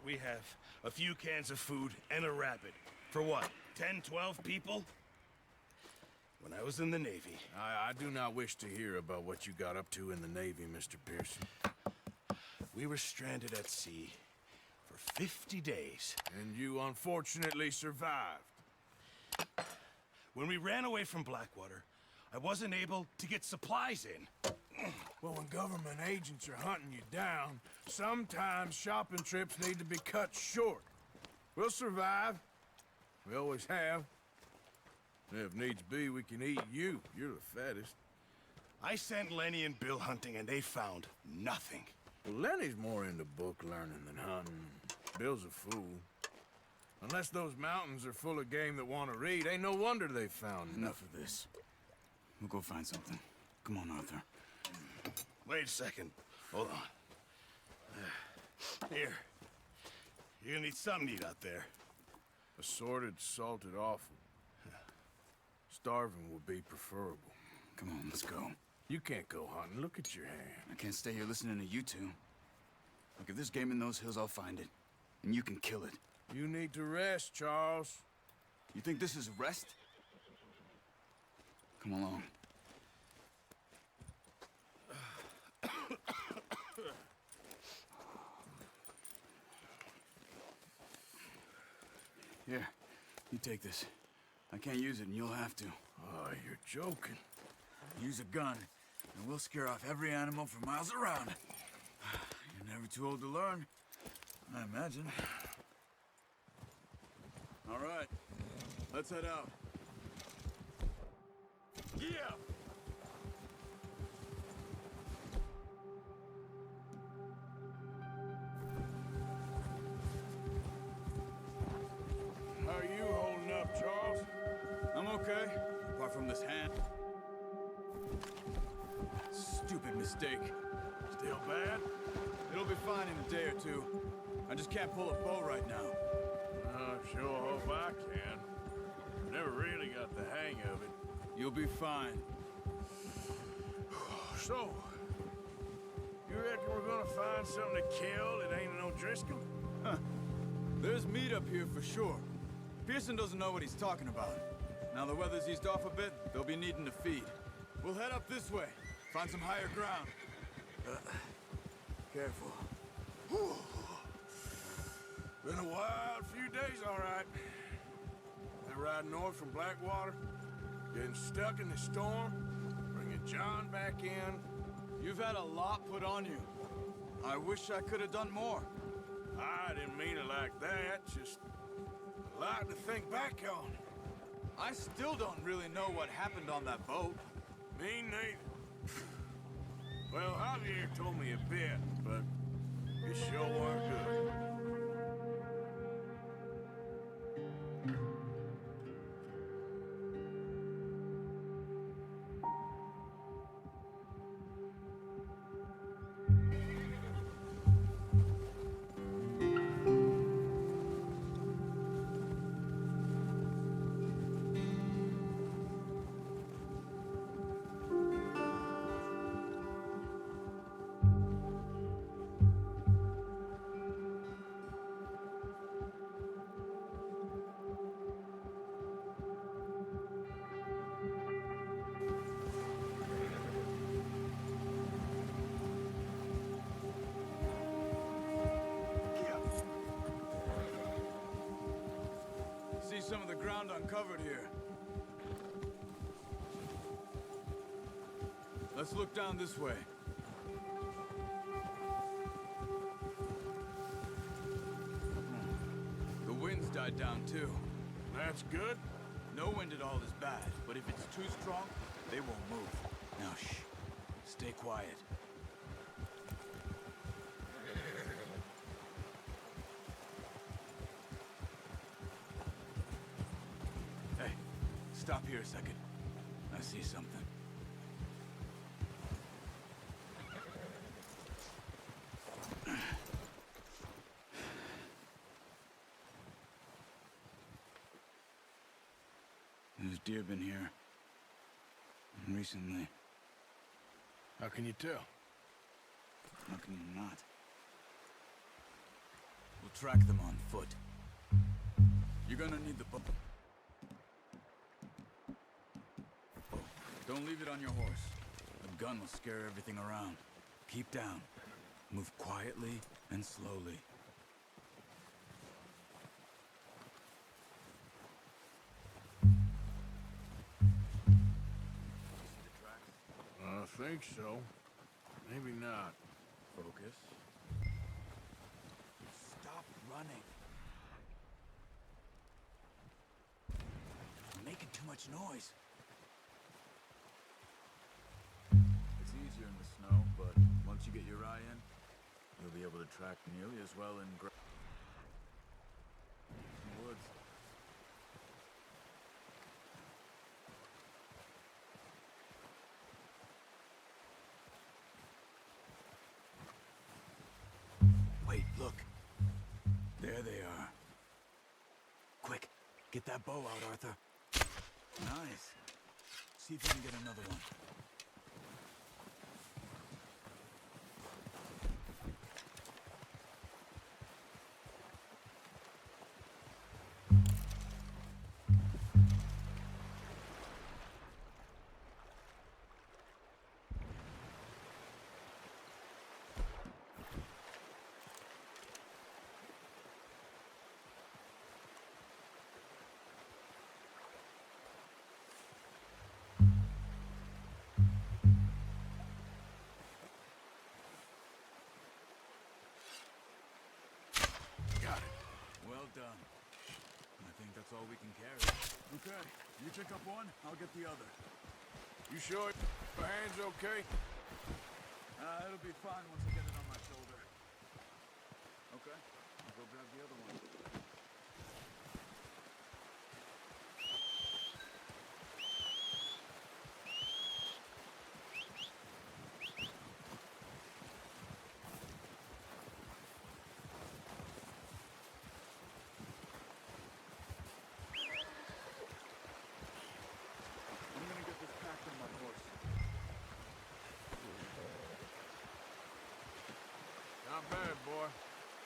we have a few cans of food and a rabbit. For what, 10, 12 people? When I was in the Navy... I do not wish to hear about what you got up to in the Navy, Mr. Pearson. We were stranded at sea for 50 days. And you unfortunately survived. When we ran away from Blackwater, I wasn't able to get supplies in. Well, when government agents are hunting you down, sometimes shopping trips need to be cut short. We'll survive. We always have. If needs be, we can eat you. You're the fattest. I sent Lenny and Bill hunting, and they found nothing. Well, Lenny's more into book learning than hunting. Bill's a fool. Unless those mountains are full of game that want to read, ain't no wonder they found Enough of this. We'll go find something. Come on, Arthur. Wait a second. Hold on. Here. You're gonna need something to eat out there. Assorted, salted offal. Starving would be preferable. Come on, let's go. You can't go hunting. Look at your hand. I can't stay here listening to you two. Look, if there's game in those hills, I'll find it. And you can kill it. You need to rest, Charles. You think this is rest? Come along. Here, you take this. I can't use it, and you'll have to. Oh, you're joking. Use a gun, and we'll scare off every animal for miles around. You're never too old to learn, I imagine. All right, let's head out. Yeah! How are you holding up, Charles? I'm okay, apart from this hand. Stupid mistake. Still bad? It'll be fine in a day or two. I just can't pull a bow right now. I sure hope I can. Never really got the hang of it. You'll be fine. So, you reckon we're gonna find something to kill that ain't no Driscoll? Huh. There's meat up here for sure. Pearson doesn't know what he's talking about. Now the weather's eased off a bit, they'll be needing to feed. We'll head up this way, find some higher ground. Careful. Whew. Been a wild few days, all right. That ride north from Blackwater, getting stuck in the storm, bringing John back in. You've had a lot put on you. I wish I could have done more. I didn't mean it like that, just a lot to think back on. I still don't really know what happened on that boat. Me neither. Well, Javier told me a bit, but it sure weren't good. See some of the ground uncovered here. Let's look down this way. The wind's died down too. That's good. No wind at all is bad, but if it's too strong, they won't move. Now shh. Stay quiet. Hey, stop here a second. I see something. There's deer been here. Recently. How can you tell? How can you not? We'll track them on foot. You're gonna need the bow. Don't leave it on your horse. The gun will scare everything around. Keep down. Move quietly and slowly. I think so. Maybe not. Focus. Stop running. You're making too much noise. It's easier in the snow, but once you get your eye in, you'll be able to track nearly as well in the woods. Wait, look. There they are. Quick, get that bow out, Arthur. Nice. See if you can get another one. Well done. I think that's all we can carry. Okay, you pick up one, I'll get the other. You sure your hand's okay? It'll be fine once I get it on my shoulder. Okay, I'll go grab the other one. I'm gonna get this packed on my horse. Not bad, boy.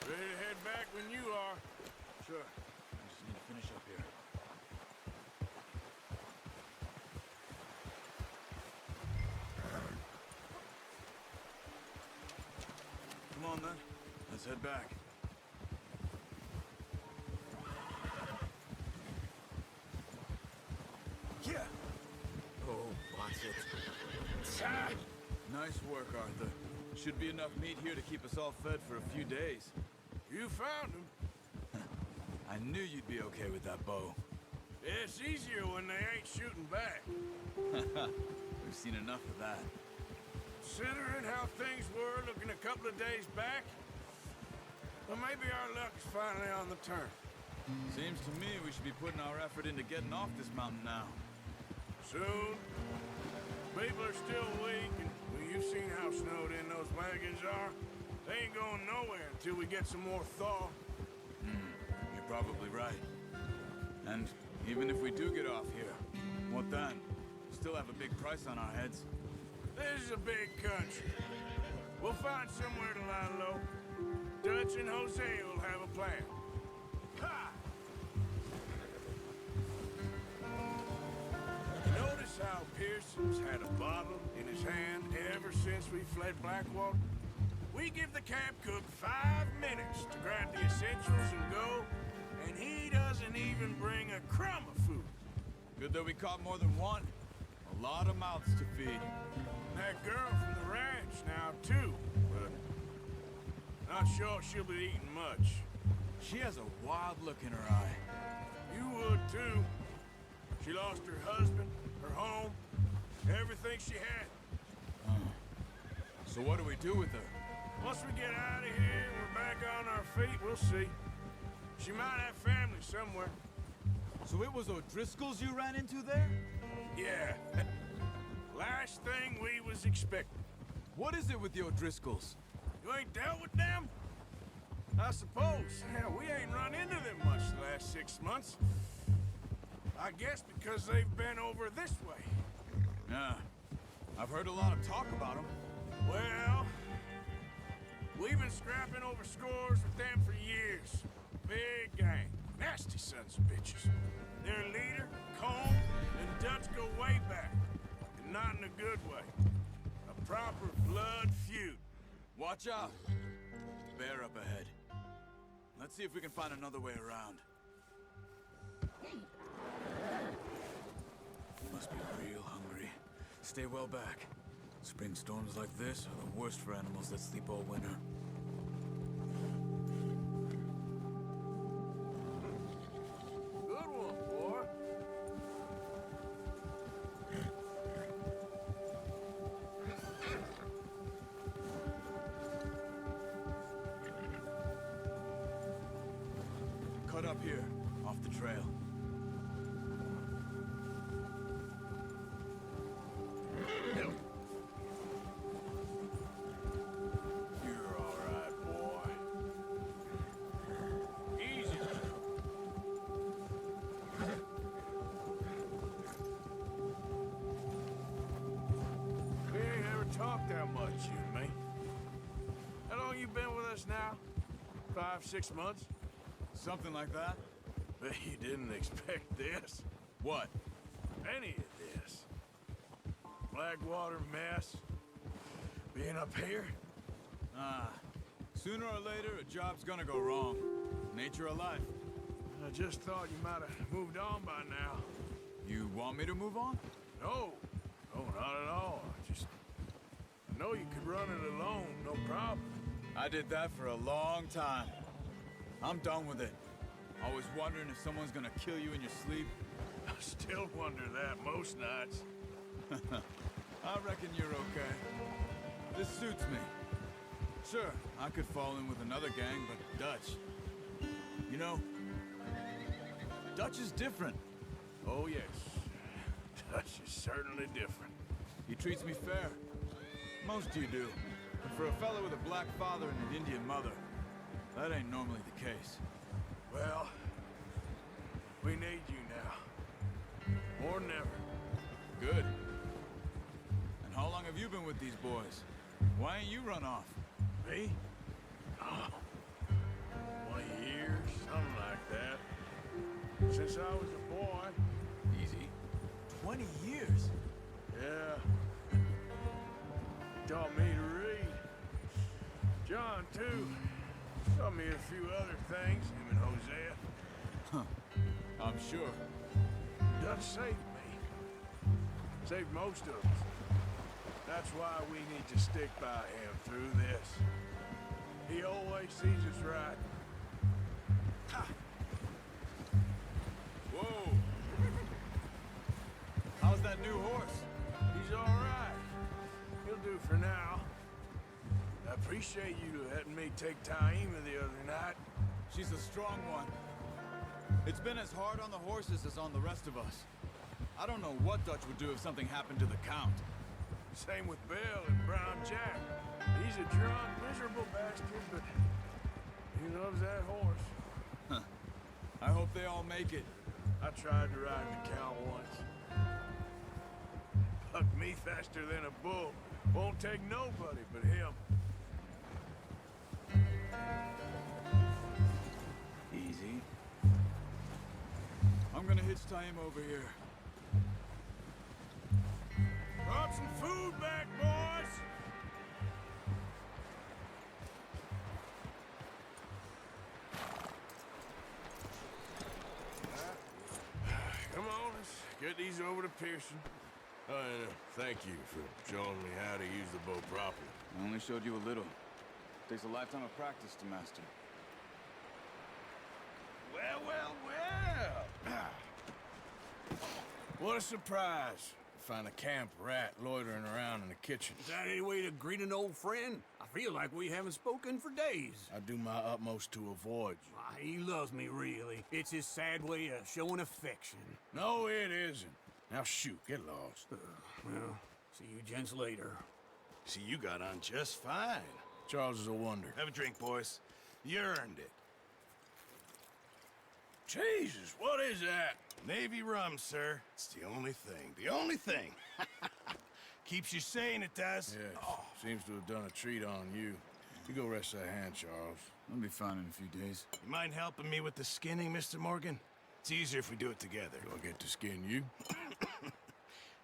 Ready to head back when you are. Sure. I just need to finish up here. Come on then. Let's head back. Yeah. Oh, watch it. Nice work, Arthur. Should be enough meat here to keep us all fed for a few days. You found him. I knew you'd be okay with that bow. It's easier when they ain't shooting back. We've seen enough of that. Considering how things were looking a couple of days back, well, maybe our luck is finally on the turn. Seems to me we should be putting our effort into getting off this mountain now. Soon. People are still weak, and well, you've seen how snowed in those wagons are. They ain't going nowhere until we get some more thaw. You're probably right. And even if we do get off here, what then? We still have a big price on our heads. This is a big country. We'll find somewhere to lie low. Dutch and Jose will have a plan. Ha! You notice how Pearson's had a bottle in his hand ever since we fled Blackwater? We give the camp cook 5 minutes to grab the essentials and go, and he doesn't even bring a crumb of food. Good that we caught more than one. A lot of mouths to feed. That girl from the ranch now, too, but not sure she'll be eating much. She has a wild look in her eye. You would, too. She lost her husband, her home, everything she had. So what do we do with her? Once we get out of here and we're back on our feet, we'll see. She might have family somewhere. So it was O'Driscoll's you ran into there? Yeah. Last thing we was expecting. What is it with the O'Driscolls? You ain't dealt with them? I suppose. Hell, we ain't run into them much the last 6 months. I guess because they've been over this way. Yeah. I've heard a lot of talk about them. Well, we've been scrapping over scores with them for years. sons of bitches. Their leader, Cone, and Dutch go way back. And not in a good way. A proper blood feud. Watch out! Bear up ahead. Let's see if we can find another way around. Must be real hungry. Stay well back. Spring storms like this are the worst for animals that sleep all winter. Good one, boy. Cut up here, off the trail. You're all right, boy. Easy. We ain't ever talked that much, you and me. How long you been with us now? 5, 6 months? Something like that? Bet you didn't expect this. What? Any of this. Blackwater mess. Being up here? Ah. Sooner or later, a job's gonna go wrong. Nature of life. I just thought you might have moved on by now. You want me to move on? No. No, not at all. I know you could run it alone, no problem. I did that for a long time. I'm done with it. Always wondering if someone's gonna kill you in your sleep. I still wonder that most nights. I reckon you're okay. This suits me. Sure, I could fall in with another gang, but Dutch... You know, Dutch is different. Oh, yes. Dutch is certainly different. He treats me fair. Most you do. And for a fellow with a black father and an Indian mother, that ain't normally the case. Well, we need you now. More than ever. Good. And how long have you been with these boys? Why ain't you run off? Me? Oh, 20 years, something like that. Since I was a boy. Easy. 20 years? Yeah. Taught me to read. John, too. Taught me a few other things, him and Hosea. Huh. I'm sure. Dutch saved me. Saved most of us. That's why we need to stick by him through this. He always sees us right. Ha! Whoa! How's that new horse? He's all right. He'll do for now. I appreciate you letting me take Taima the other night. She's a strong one. It's been as hard on the horses as on the rest of us. I don't know what Dutch would do if something happened to the Count. Same with Bill and Brown Jack. He's a drunk, miserable bastard, but he loves that horse. Huh. I hope they all make it. I tried to ride the Count once. Bucked me faster than a bull. Won't take nobody but him. Easy. I'm gonna hitch Taima over here. Brought some food back, boys! Come on, let's get these over to Pearson. Oh, and thank you for showing me how to use the bow properly. I only showed you a little. Takes a lifetime of practice to master. Well, well, well! What a surprise. Find a camp rat loitering around in the kitchen. Is that any way to greet an old friend? I feel like we haven't spoken for days. I do my utmost to avoid you. Why, he loves me, really. It's his sad way of showing affection. No, it isn't. Now shoot, get lost. Well, see you gents later. See, you got on just fine. Charles is a wonder. Have a drink, boys. You earned it. Jesus, what is that? Navy rum, sir. It's the only thing. The only thing. Keeps you sane, it does. Yes, seems to have done a treat on you. You go rest that hand, Charles. I'll be fine in a few days. You mind helping me with the skinning, Mr. Morgan? It's easier if we do it together. Do I get to skin you?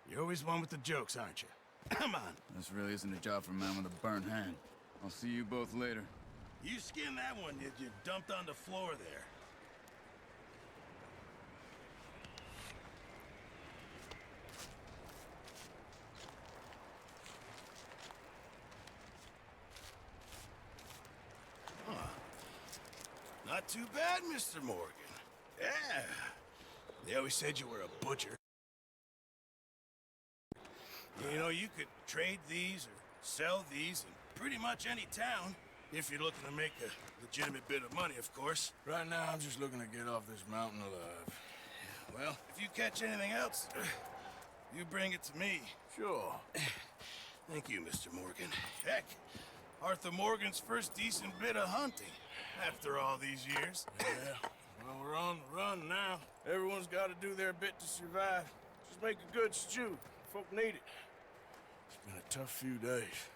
You're always one with the jokes, aren't you? Come on. This really isn't a job for a man with a burnt hand. I'll see you both later. You skinned that one you dumped on the floor there. Not too bad, Mr. Morgan. Yeah. They always said you were a butcher. You know, you could trade these or sell these in pretty much any town, if you're looking to make a legitimate bit of money, of course. Right now, I'm just looking to get off this mountain alive. Well, if you catch anything else, you bring it to me. Sure. Thank you, Mr. Morgan. Heck, Arthur Morgan's first decent bit of hunting, after all these years. Yeah. Well, we're on the run now. Everyone's got to do their bit to survive. Just make a good stew. Folk need it. It's been a tough few days.